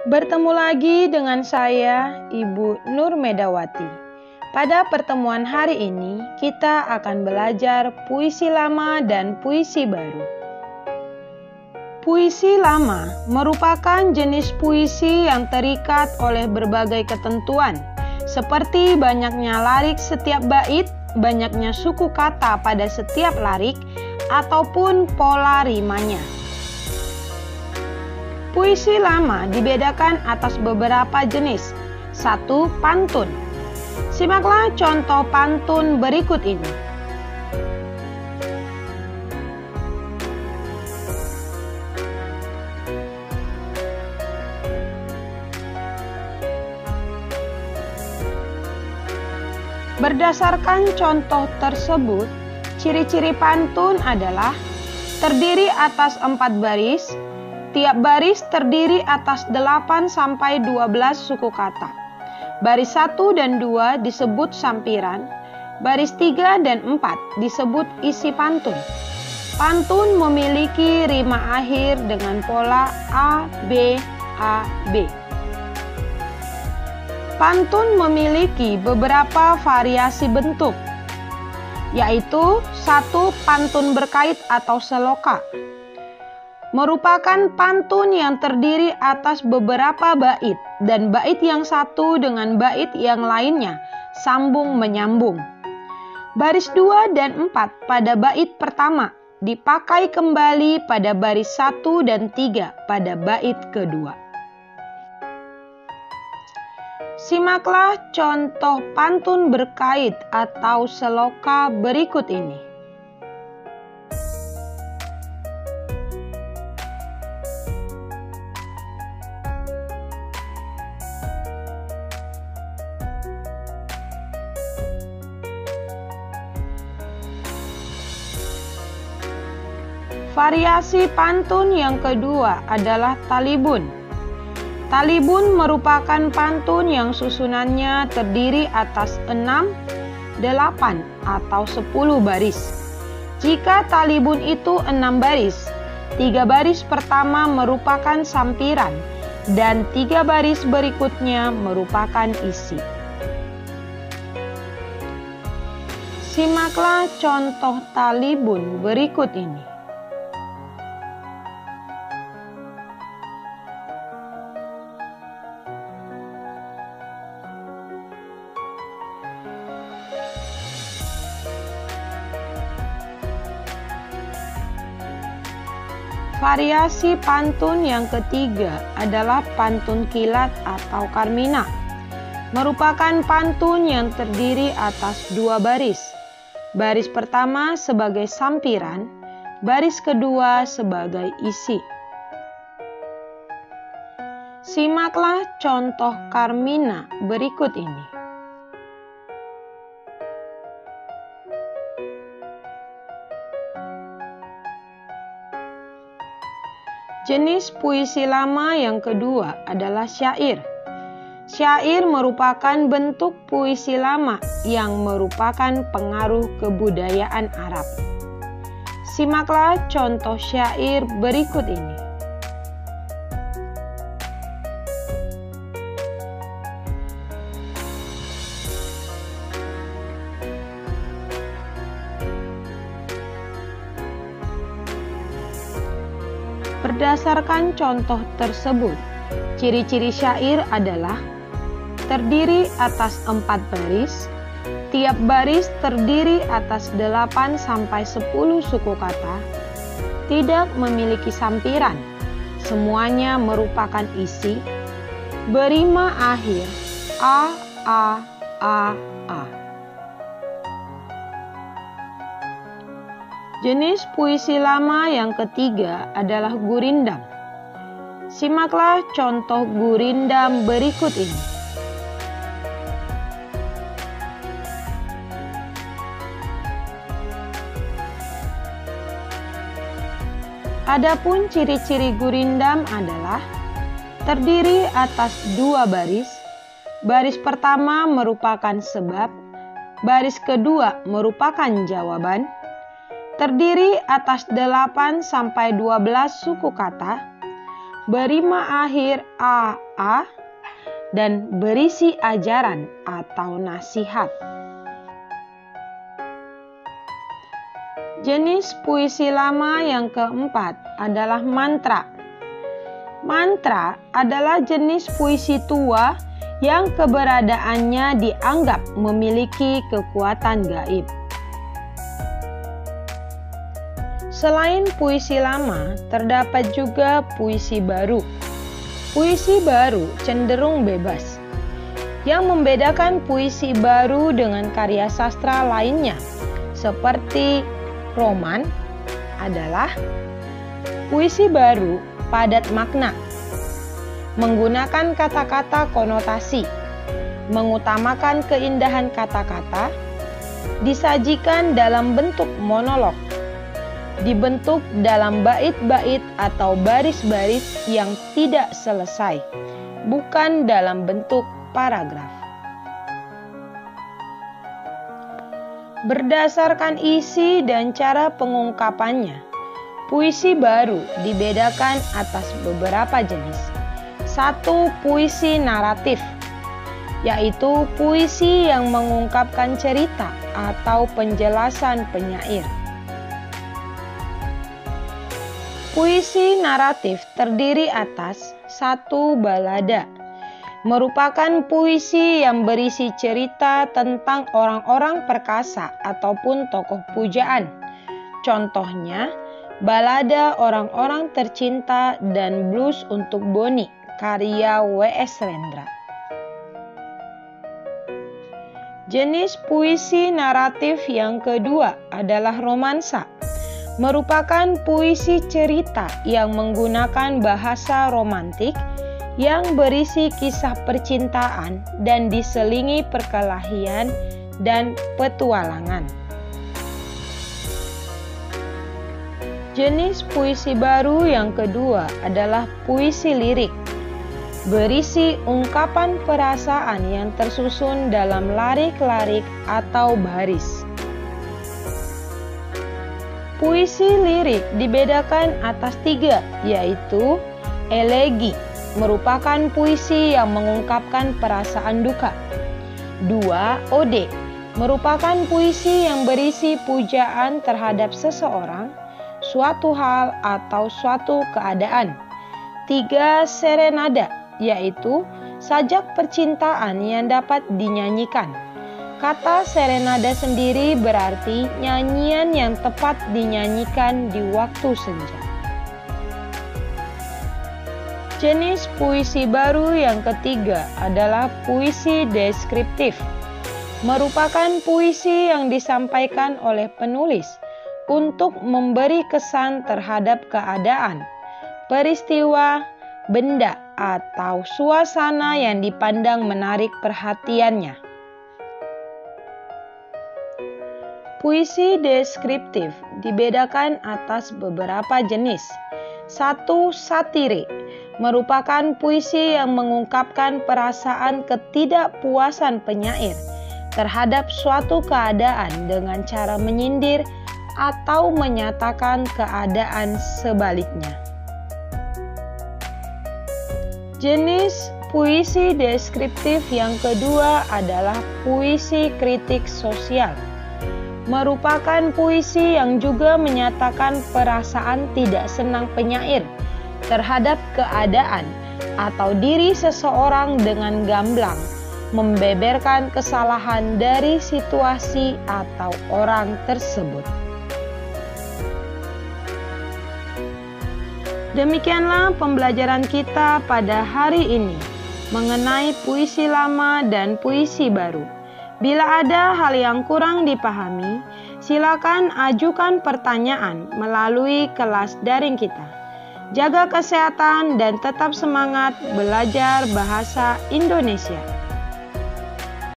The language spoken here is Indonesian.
Bertemu lagi dengan saya, Ibu Nur Medawati. Pada pertemuan hari ini, kita akan belajar puisi lama dan puisi baru. Puisi lama merupakan jenis puisi yang terikat oleh berbagai ketentuan, seperti banyaknya larik setiap bait, banyaknya suku kata pada setiap larik, ataupun pola rimanya. Puisi lama dibedakan atas beberapa jenis. 1. Pantun. Simaklah contoh pantun berikut ini. Berdasarkan contoh tersebut, ciri-ciri pantun adalah terdiri atas 4 baris. Tiap baris terdiri atas 8 sampai 12 suku kata. Baris 1 dan 2 disebut sampiran, baris 3 dan 4 disebut isi pantun. Pantun memiliki rima akhir dengan pola A, B, A, B. Pantun memiliki beberapa variasi bentuk, yaitu 1. Pantun berkait atau seloka. Merupakan pantun yang terdiri atas beberapa bait dan bait yang satu dengan bait yang lainnya sambung menyambung. Baris 2 dan 4 pada bait pertama dipakai kembali pada baris 1 dan 3 pada bait kedua. Simaklah contoh pantun berkait atau seloka berikut ini. Variasi pantun yang kedua adalah talibun. Talibun merupakan pantun yang susunannya terdiri atas 6, 8, atau 10 baris. Jika talibun itu 6 baris, 3 baris pertama merupakan sampiran dan 3 baris berikutnya merupakan isi. Simaklah contoh talibun berikut ini. Variasi pantun yang ketiga adalah pantun kilat atau karmina. Merupakan pantun yang terdiri atas 2 baris. Baris pertama sebagai sampiran, baris kedua sebagai isi. Simaklah contoh karmina berikut ini. Jenis puisi lama yang kedua adalah syair. Syair merupakan bentuk puisi lama yang merupakan pengaruh kebudayaan Arab. Simaklah contoh syair berikut ini. Berdasarkan contoh tersebut, ciri-ciri syair adalah terdiri atas 4 baris, tiap baris terdiri atas 8 sampai 10 suku kata, tidak memiliki sampiran, semuanya merupakan isi, berima akhir A, A, A, A. Jenis puisi lama yang ketiga adalah gurindam. Simaklah contoh gurindam berikut ini. Adapun ciri-ciri gurindam adalah terdiri atas 2 baris. Baris pertama merupakan sebab, baris kedua merupakan jawaban. Terdiri atas 8 sampai 12 suku kata, berima akhir A, doa, dan berisi ajaran atau nasihat. Jenis puisi lama yang keempat adalah mantra. Mantra adalah jenis puisi tua yang keberadaannya dianggap memiliki kekuatan gaib. Selain puisi lama, terdapat juga puisi baru. Puisi baru cenderung bebas. Yang membedakan puisi baru dengan karya sastra lainnya, seperti roman, adalah puisi baru padat makna, menggunakan kata-kata konotasi, mengutamakan keindahan kata-kata, disajikan dalam bentuk monolog, dibentuk dalam bait-bait atau baris-baris yang tidak selesai, bukan dalam bentuk paragraf. Berdasarkan isi dan cara pengungkapannya, puisi baru dibedakan atas beberapa jenis. 1. Puisi naratif, yaitu puisi yang mengungkapkan cerita atau penjelasan penyair. Puisi naratif terdiri atas 1. Balada, merupakan puisi yang berisi cerita tentang orang-orang perkasa ataupun tokoh pujaan. Contohnya, balada orang-orang tercinta dan blues untuk Boni, karya W.S. Rendra. Jenis puisi naratif yang kedua adalah romansa, merupakan puisi cerita yang menggunakan bahasa romantik yang berisi kisah percintaan dan diselingi perkelahian dan petualangan. Jenis puisi baru yang kedua adalah puisi lirik, berisi ungkapan perasaan yang tersusun dalam larik-larik atau baris. Puisi lirik dibedakan atas 3, yaitu elegi, merupakan puisi yang mengungkapkan perasaan duka. 2. Ode, merupakan puisi yang berisi pujaan terhadap seseorang, suatu hal atau suatu keadaan. 3. Serenada, yaitu sajak percintaan yang dapat dinyanyikan. Kata serenada sendiri berarti nyanyian yang tepat dinyanyikan di waktu senja. Jenis puisi baru yang ketiga adalah puisi deskriptif, merupakan puisi yang disampaikan oleh penulis untuk memberi kesan terhadap keadaan, peristiwa, benda, atau suasana yang dipandang menarik perhatiannya. Puisi deskriptif dibedakan atas beberapa jenis. 1. Satire, merupakan puisi yang mengungkapkan perasaan ketidakpuasan penyair terhadap suatu keadaan dengan cara menyindir atau menyatakan keadaan sebaliknya. Jenis puisi deskriptif yang kedua adalah puisi kritik sosial, merupakan puisi yang juga menyatakan perasaan tidak senang penyair terhadap keadaan atau diri seseorang dengan gamblang, membeberkan kesalahan dari situasi atau orang tersebut. Demikianlah pembelajaran kita pada hari ini mengenai puisi lama dan puisi baru. Bila ada hal yang kurang dipahami, silakan ajukan pertanyaan melalui kelas daring kita. Jaga kesehatan dan tetap semangat belajar bahasa Indonesia.